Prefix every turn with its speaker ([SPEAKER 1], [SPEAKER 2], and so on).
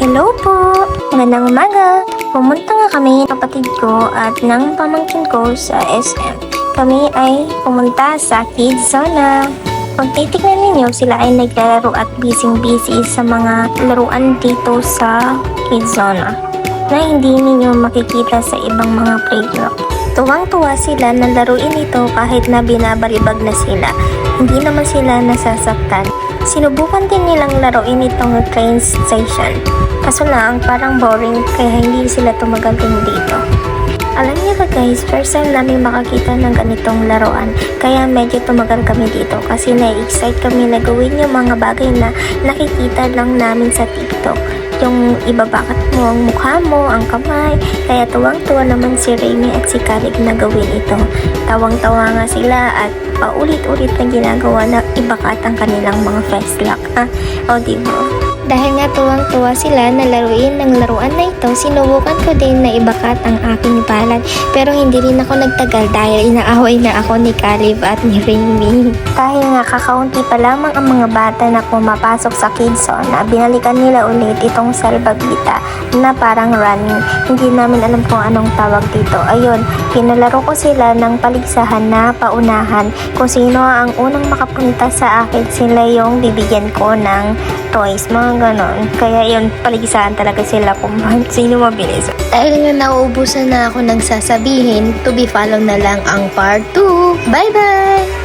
[SPEAKER 1] Hello po! Magandang umaga! Pumunta nga kami ng kapatid ko at ng pamangkin ko sa SM. Kami ay pumunta sa Kids Zona. Kung titignan ninyo, sila ay naglalaro at busy sa mga laruan dito sa Kids Zona na hindi ninyo makikita sa ibang mga playground. Tuwang-tuwa sila na laruin ito kahit na binabalibag na sila. Hindi naman sila nasasaktan. Sinubukan din nilang laruin itong train station. Kaso lang, parang boring kaya hindi sila tumagal din dito. Alam niyo ba guys, first time namin makakita ng ganitong laruan. Kaya medyo tumagal kami dito kasi na-excite kami na gawin yung mga bagay na nakikita lang namin sa TikTok. Yung ibabakat mo ang mukha mo, ang kamay. Kaya tuwang-tuwa naman si Remy at si Caleb na gawin ito. Tawang-tawa nga sila at paulit-ulit na ginagawa na ibakat ang kanilang mga face lock. O diba? Dahil nga tuwang-tuwa sila na laruin ng laruan na ito, sinubukan ko din na ibakat ang aking palad. Pero hindi rin ako nagtagal dahil inaaway na ako ni Caleb at ni Remy. Dahil nga kakaunti pa lamang ang mga bata na pumapasok sa Kids Zona, binalikan nila ulit itong salbagita na parang running. Hindi namin alam kung anong tawag dito. Ayun, pinalaro ko sila ng paligsahan na paunahan. Kung sino ang unang makapunta sa akin, sila yung bibigyan ko ng toys, mga ganon. Kaya yun, paligsahan talaga sila kung sino mabilis. Dahil nga nauubusan na ako nagsasabihin, to be follow na lang ang part 2. Bye bye!